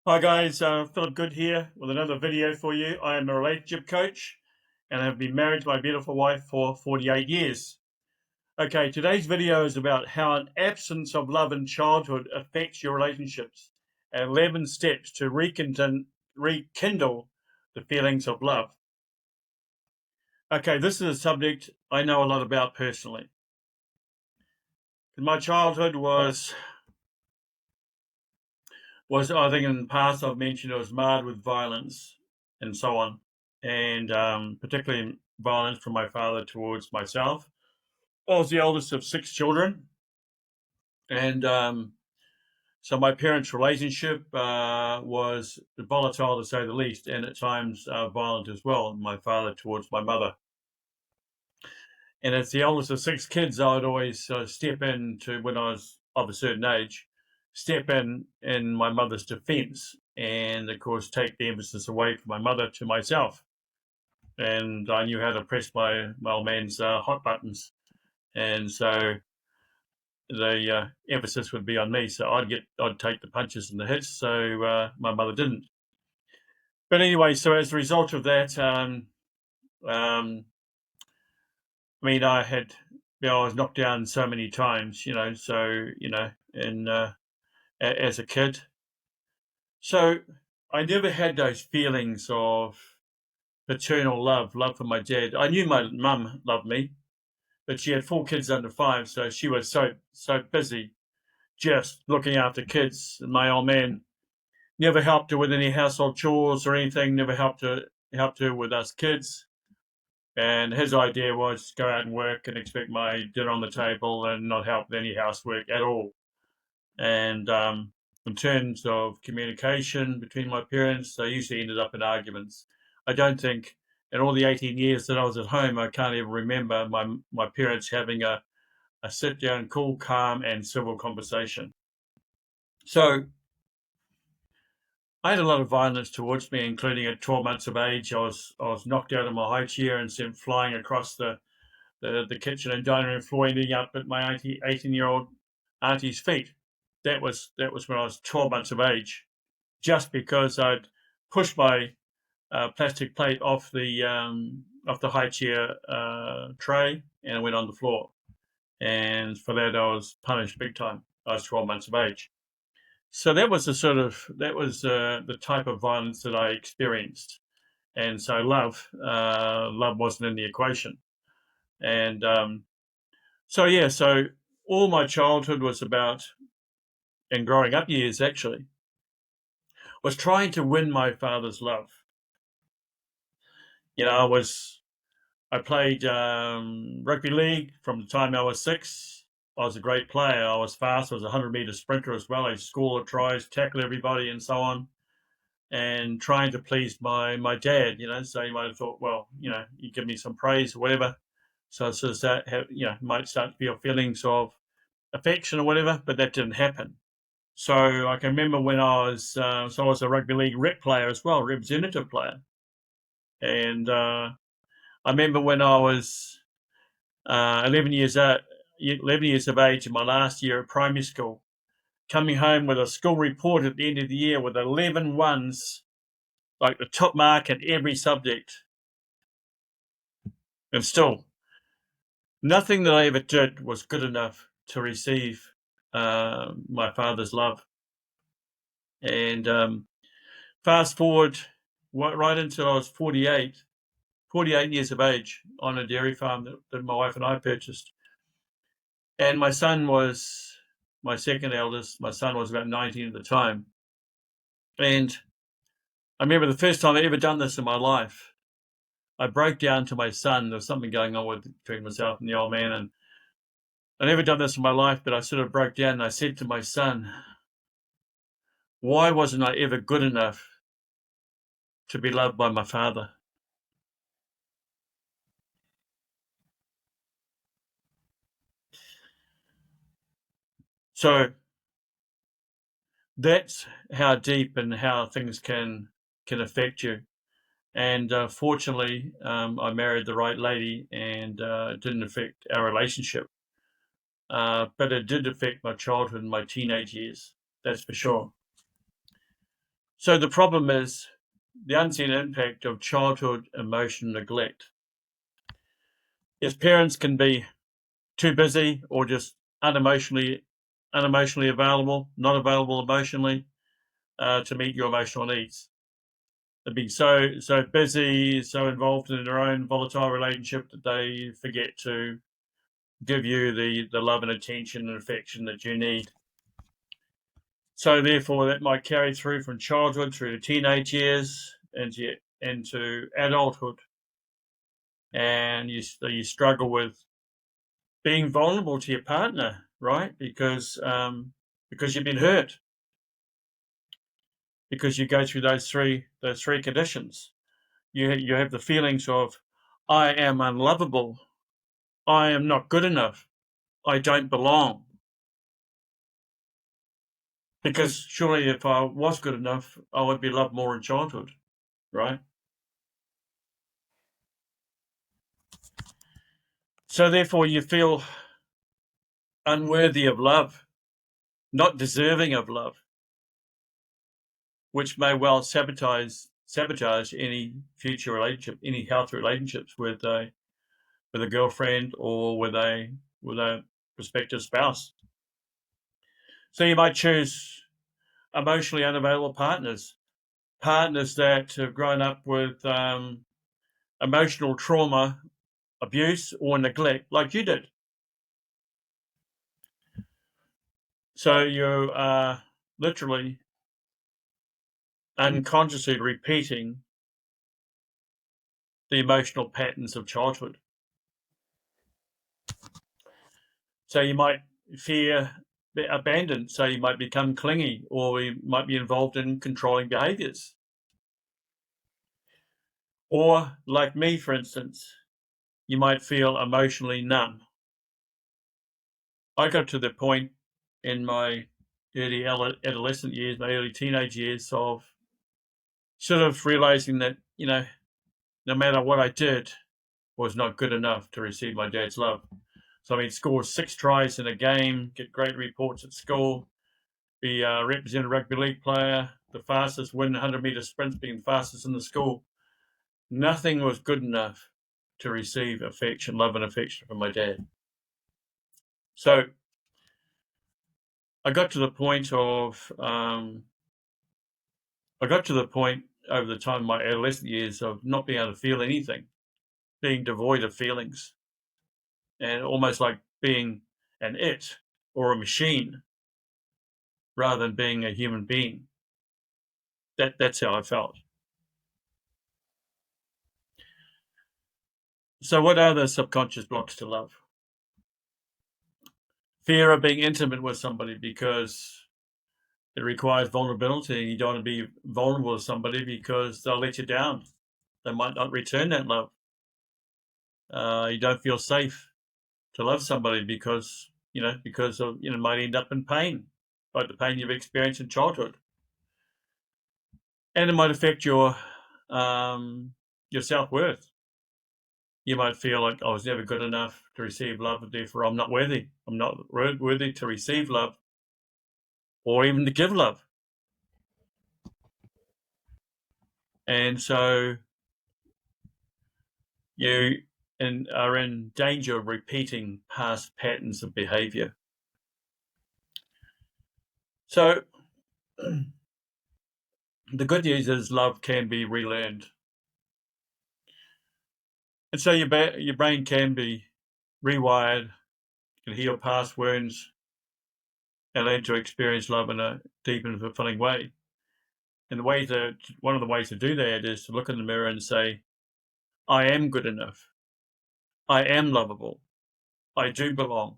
Hi guys, Philip Good here with another video for you. I am a relationship coach and have been married to my beautiful wife for 48 years. Okay, today's video is about how an absence of love in childhood affects your relationships and 11 steps to rekindle the feelings of love. Okay, this is a subject I know a lot about personally. My childhood was I think in the past I've mentioned it was marred with violence and so on, and particularly violence from my father towards myself. I was the oldest of six children, and so my parents' relationship was volatile to say the least, and at times violent as well. My father towards my mother, and as the oldest of six kids, I would always step in to when I was of a certain age, step in my mother's defence, and of course take the emphasis away from my mother to myself. And I knew how to press my old man's hot buttons, and so the emphasis would be on me. So I'd take the punches and the hits, so my mother didn't. But anyway, so as a result of that, um, I mean, I was knocked down so many times, and as a kid. So I never had those feelings of paternal love for my dad. I knew my mum loved me, but she had four kids under five, so she was so busy just looking after kids. And my old man never helped her with any household chores or anything. Never helped her with us kids. And his idea was to go out and work and expect my dinner on the table and not help with any housework at all. And in terms of communication between my parents, they usually ended up in arguments. I don't think in all the 18 years that I was at home, I can't even remember my parents having a sit down, cool, calm, and civil conversation. So I had a lot of violence towards me, including at 12 months of age. I was knocked out of my high chair and sent flying across the kitchen and dining room floor, ending up at my 18-year-old auntie's feet. That was when I was 12 months of age, just because I'd pushed my plastic plate off the high chair tray and it went on the floor. And for that, I was punished big time. I was 12 months of age. So that was the type of violence that I experienced, and so love wasn't in the equation. And so all my childhood was about, and growing up years actually, was trying to win my father's love. You know, I played rugby league from the time I was six. I was a great player. I was fast. I was a 100-meter sprinter as well. I scored tries, tackle everybody, and so on. And trying to please my dad, so you might have thought, well, you give me some praise or whatever. So it's just that, might start to feel feelings of affection or whatever, but that didn't happen. So I can remember when I was a rugby league rep player as well, representative player. And I remember when I was 11 years of age in my last year at primary school, coming home with a school report at the end of the year with 11 ones, like the top mark in every subject. And still, nothing that I ever did was good enough to receive my father's love. And fast forward right until I was 48 years of age on a dairy farm that my wife and I purchased. And my son was my second eldest. My son was about 19 at the time. And I remember the first time I ever done this in my life. I broke down to my son. There was something going on between myself and the old man. And I never done this in my life, but I sort of broke down and I said to my son, why wasn't I ever good enough to be loved by my father? So that's how deep and how things can affect you. And fortunately, I married the right lady, and it didn't affect our relationship. But it did affect my childhood and my teenage years. That's for sure. So the problem is the unseen impact of childhood emotion neglect. If parents can be too busy or just unemotionally available, not available emotionally to meet your emotional needs. They've been so busy, so involved in their own volatile relationship that they forget to give you the love and attention and affection that you need. So therefore, that might carry through from childhood through to teenage years into adulthood, and you struggle with being vulnerable to your partner, right? Because you've been hurt, because you go through those three conditions. You have the feelings of, I am unlovable, I am not good enough, I don't belong. Because surely if I was good enough, I would be loved more in childhood, right? So therefore you feel unworthy of love, not deserving of love, which may well sabotage any future relationship, any healthy relationships with a girlfriend or with a prospective spouse. So you might choose emotionally unavailable partners that have grown up with emotional trauma, abuse, or neglect, like you did. So you are literally unconsciously repeating the emotional patterns of childhood. So you might fear abandoned, so you might become clingy, or you might be involved in controlling behaviors. Or, like me, for instance, you might feel emotionally numb. I got to the point in my early adolescent years, my early teenage years, of sort of realizing that, no matter what I did was not good enough to receive my dad's love. So I mean, score 6 tries in a game, get great reports at school, be a represented rugby league player, the fastest, win 100-meter sprints, being the fastest in the school. Nothing was good enough to receive affection, love and affection from my dad. So I got to the point over the time of my adolescent years of not being able to feel anything, being devoid of feelings, and almost like being an it or a machine rather than being a human being. That's how I felt. So what are the subconscious blocks to love? Fear of being intimate with somebody because it requires vulnerability, and you don't want to be vulnerable to somebody because they'll let you down. They might not return that love. You don't feel safe to love somebody because might end up in pain, like the pain you've experienced in childhood, and it might affect your self worth. You might feel like I was never good enough to receive love, and therefore I'm not worthy. I'm not worthy to receive love or even to give love. And so you are in danger of repeating past patterns of behavior. So the good news is love can be relearned. And so your brain can be rewired, can heal past wounds, and learn to experience love in a deep and fulfilling way. And one of the ways to do that is to look in the mirror and say, I am good enough. I am lovable. I do belong.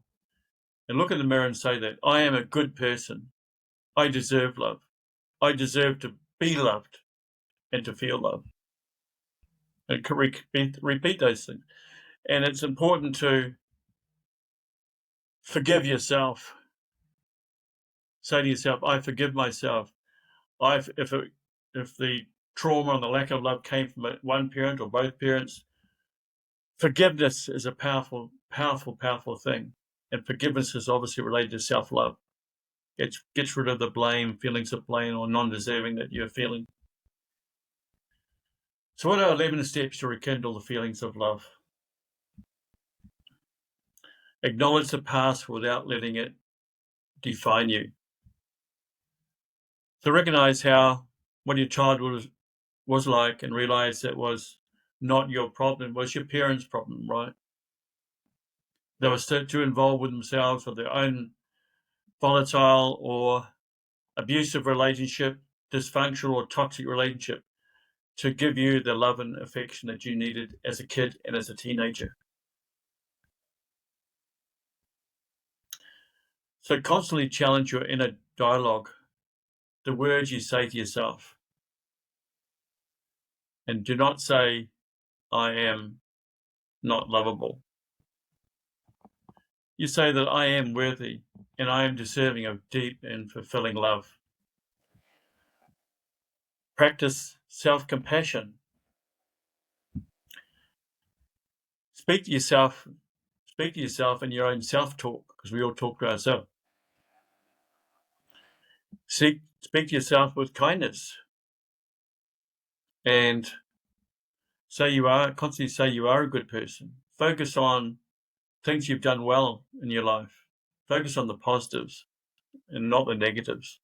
And look in the mirror and say that I am a good person. I deserve love. I deserve to be loved and to feel love. And repeat those things. And it's important to forgive yourself. Say to yourself, I forgive myself. If the trauma and the lack of love came from one parent or both parents, forgiveness is a powerful, powerful, powerful thing. And forgiveness is obviously related to self-love. Gets rid of the blame, feelings of blame or non-deserving that you're feeling. So what are 11 steps to rekindle the feelings of love? Acknowledge the past without letting it define you. So recognize what your childhood was like and realize that was not your problem, it was your parents' problem, right? They were still too involved with themselves or their own volatile or abusive relationship, dysfunctional or toxic relationship to give you the love and affection that you needed as a kid and as a teenager. So constantly challenge your inner dialogue, the words you say to yourself. And do not say, I am not lovable. You say that I am worthy and I am deserving of deep and fulfilling love. Practice self-compassion. Speak to yourself. Speak to yourself in your own self-talk, because we all talk to ourselves. Speak to yourself with kindness, and constantly say you are a good person. Focus on things you've done well in your life. Focus on the positives and not the negatives.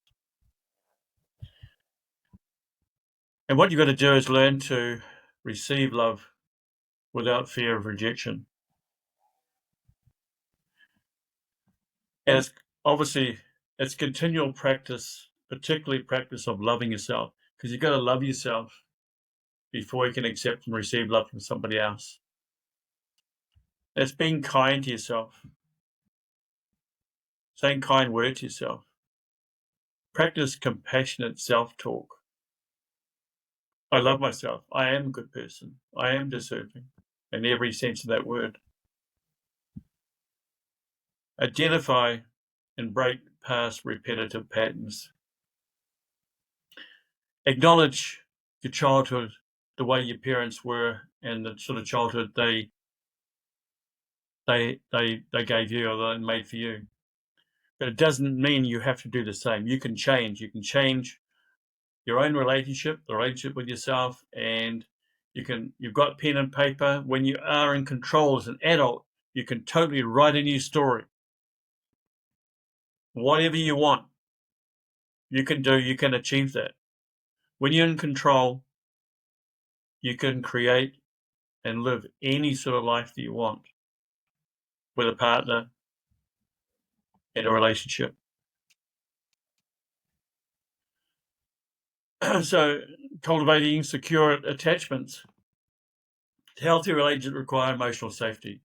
And what you've got to do is learn to receive love without fear of rejection. And it's continual practice, particularly practice of loving yourself, because you've got to love yourself before you can accept and receive love from somebody else. It's being kind to yourself, saying kind words to yourself. Practice compassionate self-talk. I love myself. I am a good person. I am deserving in every sense of that word. Identify and break past repetitive patterns. Acknowledge your childhood, the way your parents were, and the sort of childhood they gave you or they made for you. But it doesn't mean you have to do the same. You can change. You can change your own relationship, the relationship with yourself, and you've got pen and paper. When you are in control as an adult, you can totally write a new story. Whatever you want, you can achieve that. When you're in control, you can create and live any sort of life that you want with a partner in a relationship. So cultivating secure attachments. Healthy relationships require emotional safety.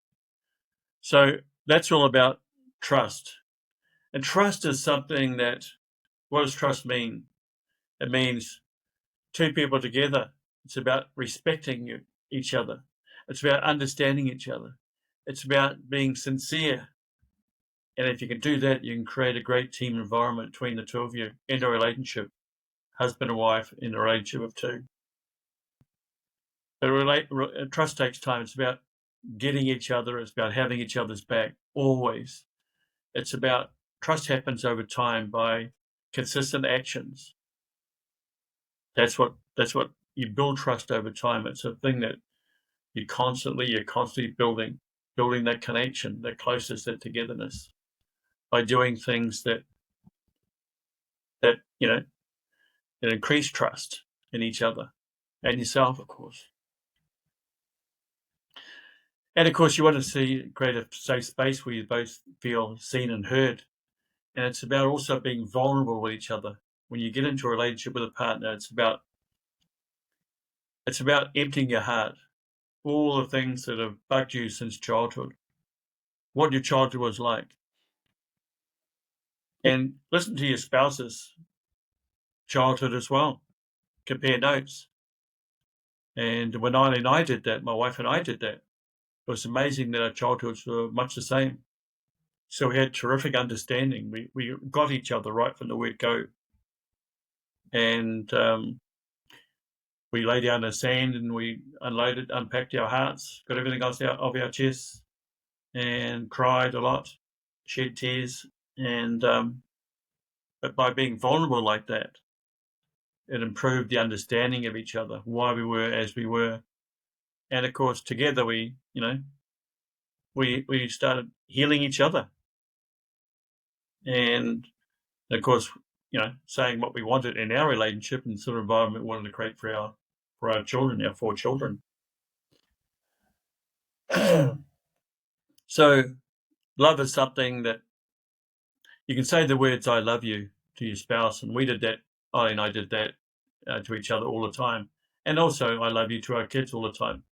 So that's all about trust. And trust is something what does trust mean? It means two people together. It's about respecting each other. It's about understanding each other. It's about being sincere. And if you can do that, you can create a great team environment between the two of you in a relationship, husband and wife in a relationship of two. But trust takes time. It's about getting each other. It's about having each other's back always. It's about trust happens over time by consistent actions. That's what you build trust over time. It's a thing that you're constantly building that connection, that closeness, that togetherness by doing things that that increase trust in each other and yourself, of course. And of course, you want to create a safe space where you both feel seen and heard. And it's about also being vulnerable with each other. When you get into a relationship with a partner, it's about emptying your heart, all the things that have bugged you since childhood, what your childhood was like. And listen to your spouse's childhood as well. Compare notes. And when Eileen and I did that, my wife and I did that, it was amazing that our childhoods were much the same. So we had terrific understanding. We got each other right from the word go. And we lay down in the sand and we unpacked our hearts, got everything else out of our chests, and cried a lot, shed tears, and But by being vulnerable like that, it improved the understanding of each other, why we were as we were. And of course, together we started healing each other. And of course, saying what we wanted in our relationship and sort of environment we wanted to create for our children, our 4 children. So love is something that you can say the words "I love you" to your spouse, and we did that. Ollie and I did that to each other all the time, and also "I love you" to our kids all the time.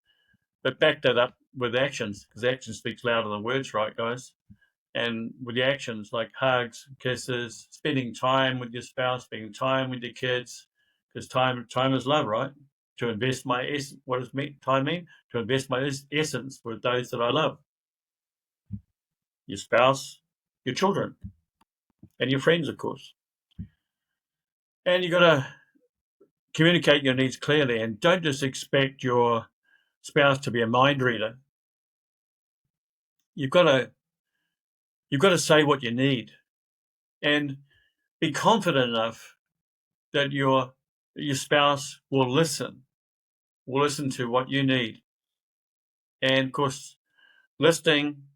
But back that up with actions, because action speaks louder than words, right, guys? And with the actions like hugs, kisses, spending time with your spouse, spending time with your kids, because time is love, right? To invest what does time mean? To invest my essence with those that I love, your spouse, your children, and your friends, of course. And you got to communicate your needs clearly, and don't just expect your spouse to be a mind reader. You've got to say what you need, and be confident enough that your spouse will listen to what you need. And of course, listening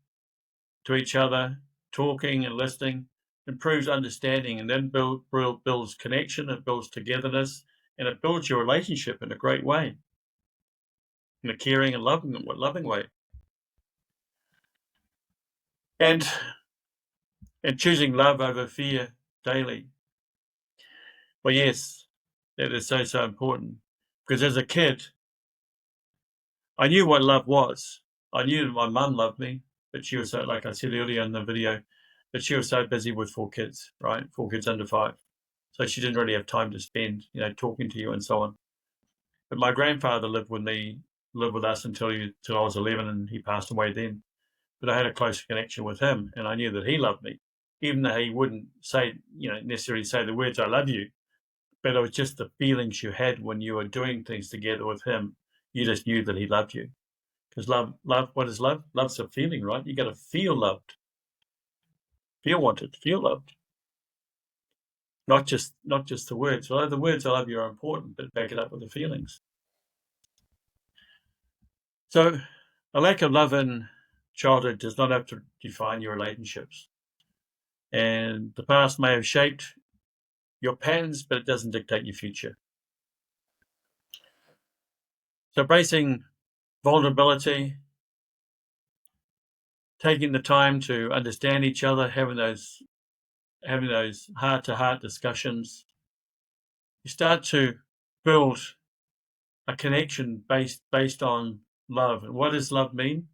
to each other, talking and listening, improves understanding, and then builds connection, it builds togetherness, and it builds your relationship in a great way, in a caring and loving way. And choosing love over fear daily. Well, yes, that is so important. Because as a kid, I knew what love was. I knew that my mum loved me, but she was so, like I said earlier in the video, but she was so busy with 4 kids, right? 4 kids under 5. So she didn't really have time to spend, talking to you and so on. But my grandfather lived with us until I was 11, and he passed away then. But I had a close connection with him, and I knew that he loved me, even though he wouldn't say, necessarily say the words "I love you," but it was just the feelings you had when you were doing things together with him. You just knew that he loved you. Because love, what is love? Love's a feeling, right? You got to feel loved, feel wanted, feel loved. Not just the words. Although the words "I love you" are important, but back it up with the feelings. So, a lack of love in childhood does not have to define your relationships. And the past may have shaped your patterns, but it doesn't dictate your future. So, embracing vulnerability, taking the time to understand each other, having those heart-to-heart discussions, you start to build a connection based on love. And what does love mean?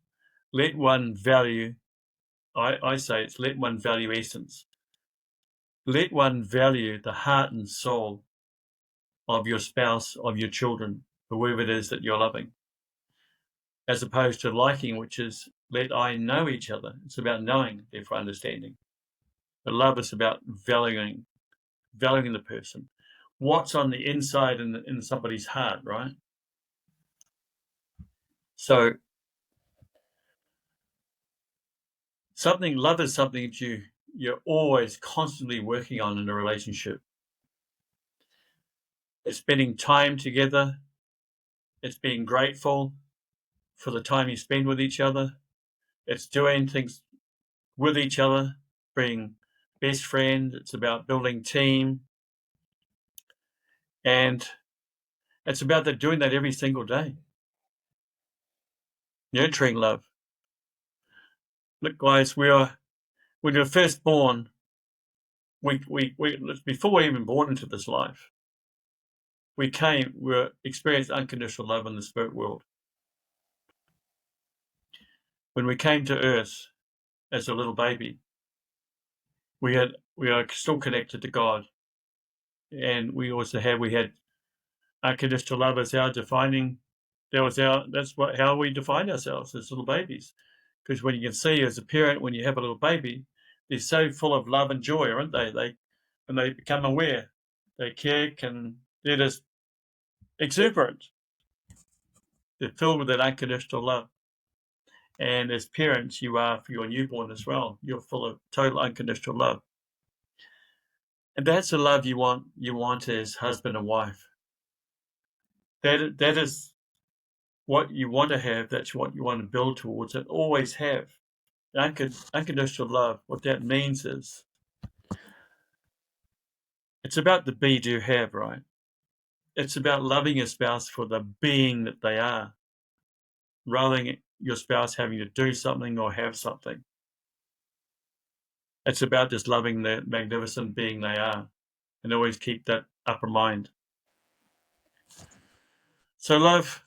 Let one value. I say it's let one value essence. Let one value the heart and soul of your spouse, of your children, whoever it is that you're loving, as opposed to liking, which is let I know each other. It's about knowing, therefore understanding. But love is about valuing the person. What's on the inside in somebody's heart, right? So love is something that you're always constantly working on in a relationship. It's spending time together. It's being grateful for the time you spend with each other. It's doing things with each other, being best friends. It's about building team. And it's about doing that every single day. Nurturing love. Look, guys, when you're first born, we before we're even born into this life, we experienced unconditional love in the spirit world. When we came to Earth as a little baby, we are still connected to God, and we had unconditional love as our defining. How we defined ourselves as little babies. Because when you can see as a parent, when you have a little baby, they're so full of love and joy, aren't they? When they become aware, they kick and they're just exuberant. They're filled with that unconditional love. And as parents, you are for your newborn as well. You're full of total unconditional love. And that's the love you want. You want as husband and wife. That is what you want to have. That's what you want to build towards and always have. Unconditional love. What that means is it's about the be, do, have, right? It's about loving your spouse for the being that they are, rather than your spouse having to do something or have something. It's about just loving the magnificent being they are, and always keep that upper mind. So love,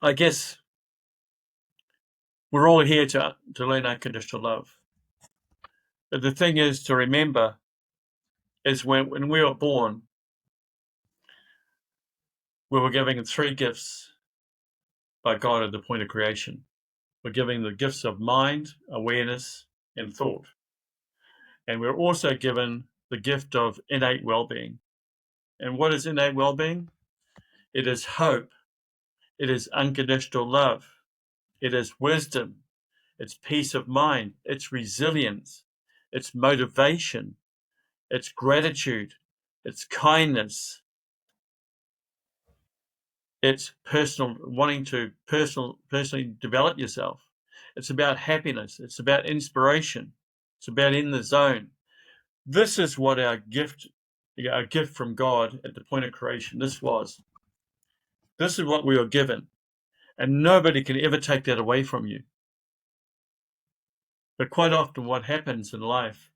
I guess we're all here to learn unconditional love. But the thing is to remember is when we were born, we were given three gifts by God at the point of creation. We're given the gifts of mind, awareness, and thought. And we're also given the gift of innate well-being. And what is innate well-being? It is hope. It is unconditional love. It is wisdom. It's peace of mind. It's resilience. It's motivation. It's gratitude. It's kindness. It's wanting to personally develop yourself. It's about happiness. It's about inspiration. It's about in the zone. This is what our gift from God at the point of creation, this was. This is what we were given. And nobody can ever take that away from you. But quite often what happens in life,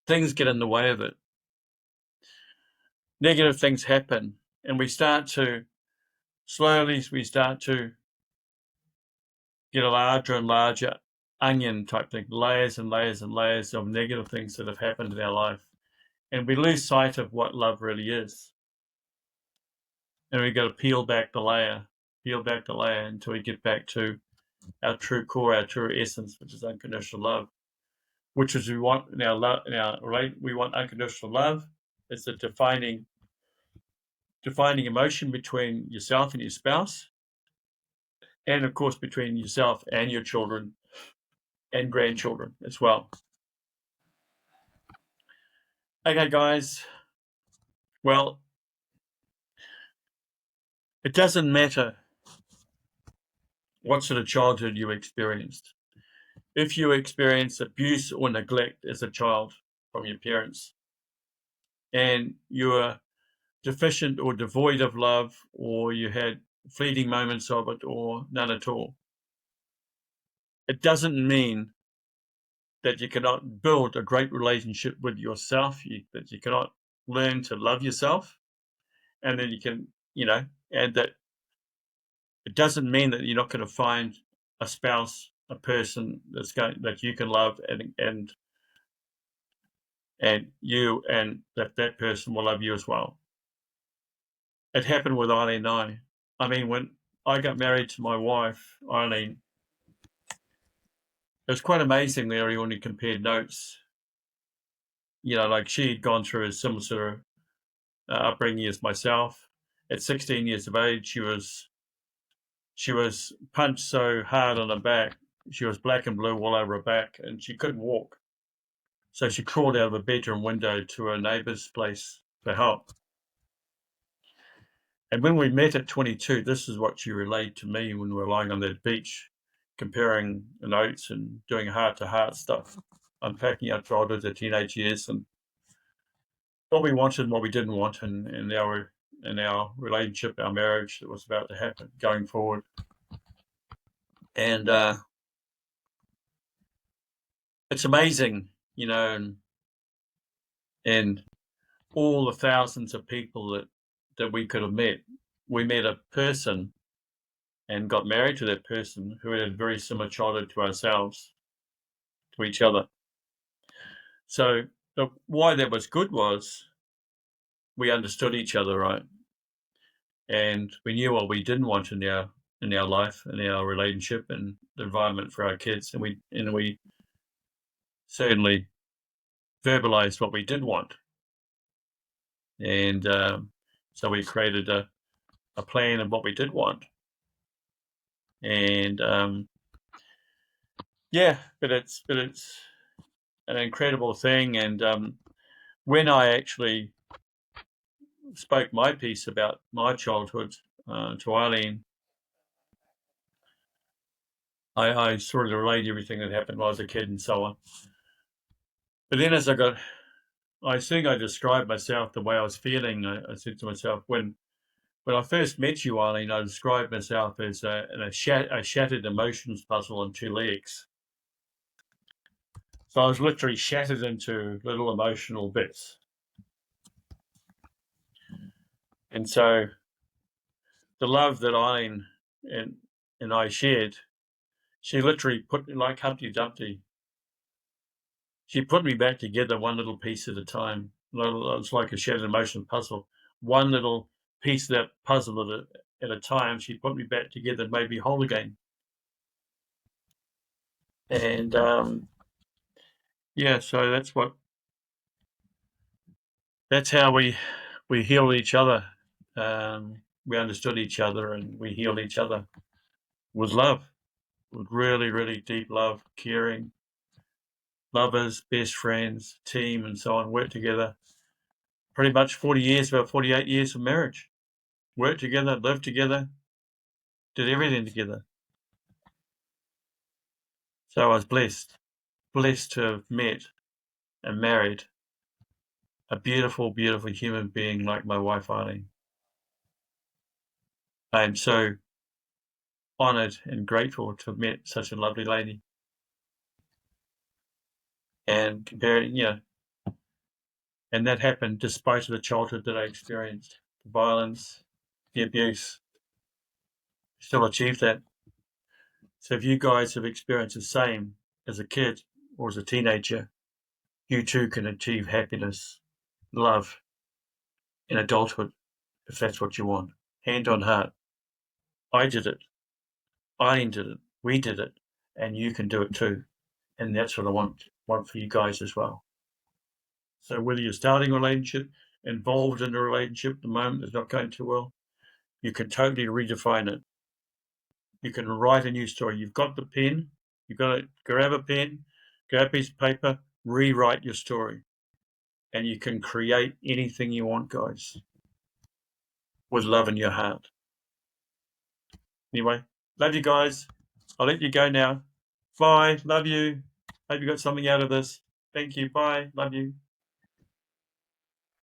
things get in the way of it. Negative things happen, and we start to get a larger and larger onion type thing, layers and layers and layers of negative things that have happened in our life. And we lose sight of what love really is. And we got to peel back the layer until we get back to our true core, our true essence, which is unconditional love. Which is we want we want unconditional love. It's a defining emotion between yourself and your spouse, and of course between yourself and your children and grandchildren as well. Okay, guys. Well, it doesn't matter what sort of childhood you experienced. If you experienced abuse or neglect as a child from your parents, and you were deficient or devoid of love, or you had fleeting moments of it, or none at all, it doesn't mean that you cannot build a great relationship with yourself, that you cannot learn to love yourself, and then you can, and that it doesn't mean that you're not going to find a spouse, a person that you can love, and that person will love you as well. It happened with Eileen and I. I mean, when I got married to my wife, Eileen, it was quite amazing there when we compared notes. Like she had gone through a similar sort of upbringing as myself. At 16 years of age, she was punched so hard on her back, she was black and blue all over her back, and she couldn't walk. So she crawled out of a bedroom window to her neighbour's place for help. And when we met at 22, this is what she relayed to me when we were lying on that beach, comparing notes and doing heart-to-heart stuff, unpacking our childhood, our teenage years, and what we wanted and what we didn't want in our relationship, our marriage that was about to happen going forward. And it's amazing, and all the thousands of people that we could have met. We met a person and got married to that person who had a very similar childhood to ourselves, to each other. So why that was good was we understood each other, right? And we knew what we didn't want in our life, in our relationship, and the environment for our kids, and we certainly verbalized what we did want, and so we created a plan of what we did want, and but it's an incredible thing. And when I actually spoke my piece about my childhood to Eileen, I sort of relayed everything that happened when I was a kid and so on. But then as I think I described myself the way I was feeling. I said to myself, when I first met you, Eileen, I described myself as a shattered emotions puzzle on two legs. So I was literally shattered into little emotional bits. And so the love that Eileen and I shared, she literally put me like Humpty Dumpty. She put me back together one little piece at a time. It's like a shattered emotion puzzle. One little piece of that puzzle at a time, she put me back together and made me whole again. And yeah, so that's how we healed each other. We understood each other and we healed each other with love, with really, really deep love, caring, lovers, best friends, team, and so on. Worked together pretty much 40 years, about 48 years of marriage. Worked together, lived together, did everything together. So I was blessed to have met and married a beautiful, beautiful human being like my wife, Eileen. I am so honoured and grateful to have met such a lovely lady. And comparing, and that happened despite the childhood that I experienced, the violence, the abuse. Still achieved that. So if you guys have experienced the same as a kid or as a teenager, you too can achieve happiness, love in adulthood, if that's what you want. Hand on heart. I did it. Eileen did it. We did it. And you can do it too. And that's what I want for you guys as well. So whether you're starting a relationship, involved in a relationship at the moment is not going too well, you can totally redefine it. You can write a new story. You've got the pen. You've got to grab a pen, grab a piece of paper, rewrite your story. And you can create anything you want, guys, with love in your heart. Anyway, love you guys. I'll let you go now. Bye. Love you. Hope you got something out of this. Thank you. Bye. Love you.